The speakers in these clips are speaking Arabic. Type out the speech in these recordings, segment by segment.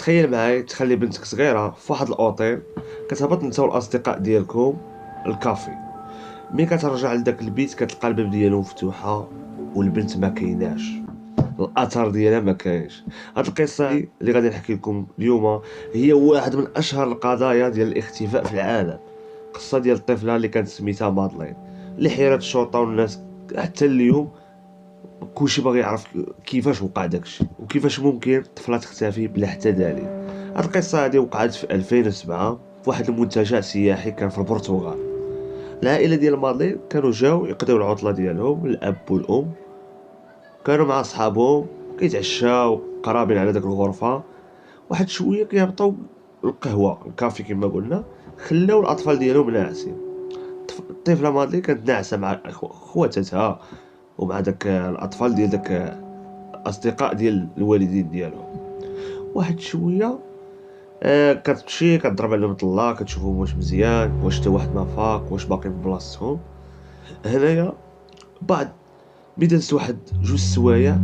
تخيل معايا تخلي بنتك صغيرة في واحد الأوتيل، كتهبط نتا والأصدقاء ديالكم الكافي. ملي كترجع لداك البيت كتلقى الباب ديالو مفتوحة والبنت ما كايناش، الأثر ديالها ما كاينش. هاد القصة اللي غادي نحكي لكم اليوم هي واحد من أشهر القضايا ديال الاختفاء في العالم. قصة ديال الطفلة اللي كانت سميتها مادلين، اللي حيرات الشرطة والناس حتى اليوم. كلشي باغي يعرف كيفاش وقع داكشي وكيفاش ممكن طفله تختفي بلا حتى دليل. هاد القصه هادي وقعت في 2007 في واحد المنتجع سياحي كان في البرتغال. العائله ديال مادلين كانوا جاو يقضيو العطله ديالهم، الاب والام كانوا مع صحابهم كيتعشاو قرابين على داك الغرفه. واحد شويه كيهبطوا القهوه الكافي كما قلنا، خلاو الاطفال ديالهم ناعسين. الطفله مادلين كانت ناعسه مع خواتاتها ومع داك الاطفال ديال داك الاصدقاء ديال الوالدين ديالهم. واحد شويه كتمشي كتضرب عليهم طلا، كتشوفهم واش مزيان، واش حتى واحد ما فاق، واش باقي في بلاصتهم. هنايا بعد بدات واحد جوج سوايع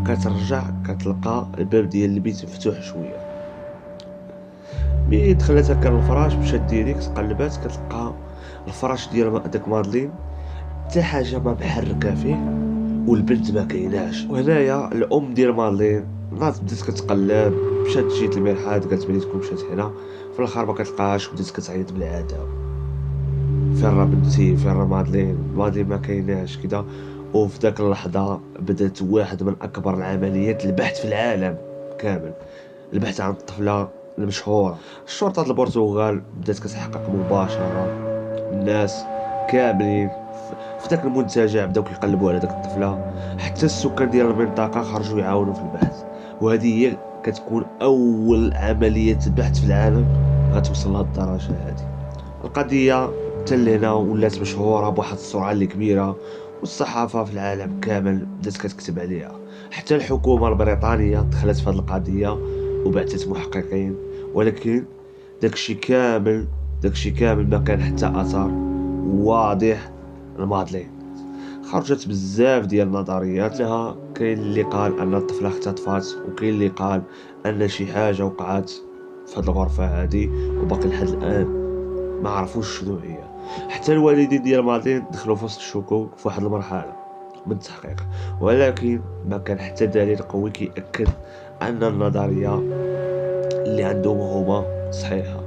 كترجع كتلقى الباب ديال البيت مفتوح شويه. ملي دخلت هكا للفراش مشات ديريكت قلبات كتلقى الفراش ديال داك مادلين حتى حاجه ما محركه فيه والبنت ما كايناش. وهنايا الام ديال مارلين ناضت بدات كتقلب، مشات جيت المرحاض قالت بلي تكون مشات هنا، في الاخر ما كتلقاهاش وبدات كتعيط بالعذاب. فين راه بنتي، فين راه مادلين ما كايناش كذا. وفي ذاك اللحظه بدات واحد من اكبر العمليات البحث في العالم كامل، البحث عن الطفله المشهوره. الشرطه البرتغال بدات كتحقق مباشره، الناس كاملين في ذاك المنتجع بداو كيقلبوا على داك الطفله، حتى السكان ديال المنطقه خرجوا يعاونوا في البحث. وهذه هي كتكون اول عمليه بحث في العالم غتوصل لهاد الدرجه هذه. القضيه حتى لهنا ولات مشهوره بواحد السرعه اللي كبيره، والصحافه في العالم كامل بدات كتكتب عليها. حتى الحكومه البريطانيه دخلت في هذه القضيه وبعثت محققين، ولكن داكشي كامل ما كان حتى اثر واضح لمادلين. خرجت بزاف ديال النظريات، منها كاين اللي قال ان الطفله اختطفات، وكاين اللي قال ان شي حاجه وقعت في هذه الغرفه هذه وباقي لحد الان ما عرفوش شنو هي. حتى الوالدين ديال مادلين دخلوا في وسط الشكوك في واحد المرحله من التحقيق، ولكن ما كان حتى دليل قوي كيأكد ان النظريه اللي عندهم هما صحيحه.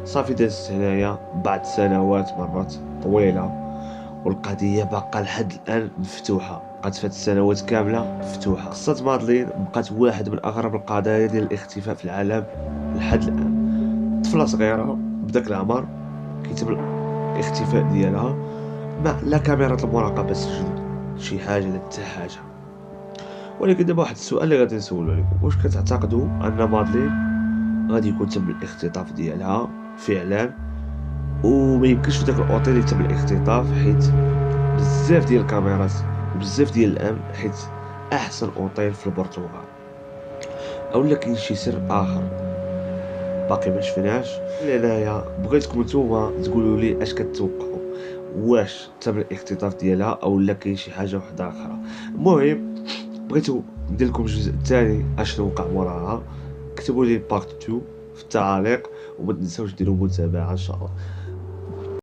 صافي دازت هنايا بعد سنوات مرات طويله والقضيه باقا لحد الان مفتوحه، بقات فهاد السنوات كامله مفتوحه. قصه مادلين بقات واحد من اغرب القضايا ديال الاختفاء في العالم لحد الان. طفله صغيره بداك العمر كيتم الاختفاء ديالها، لا كاميرا المراقبه سجلت شي حاجه لا حتى حاجه. ولكن دابا واحد السؤال اللي غادي نسولو عليكم، واش كتعتقدوا ان مادلين غادي يكون تم الاختطاف ديالها فعلا وما يمكنش في داك الاوتيل يتم الاختطاف، حيت بزاف ديال الكاميرات وبزاف ديال الامن، حيت احسن اوتيل في البرتغال؟ اولا كاين شي سر اخر باقي ما شفناش؟ هنايا بغيتكم نتوما تقولوا لي اش كتوقعوا، واش تم الاختطاف ديالها او لا كاين شي حاجه وحده اخرى؟ المهم بغيتو ندير لكم الجزء الثاني اشنو وقع موراها، كتبوا لي بارت 2 في التعاليق وما تنساوش ديروا متابعه ان شاء الله.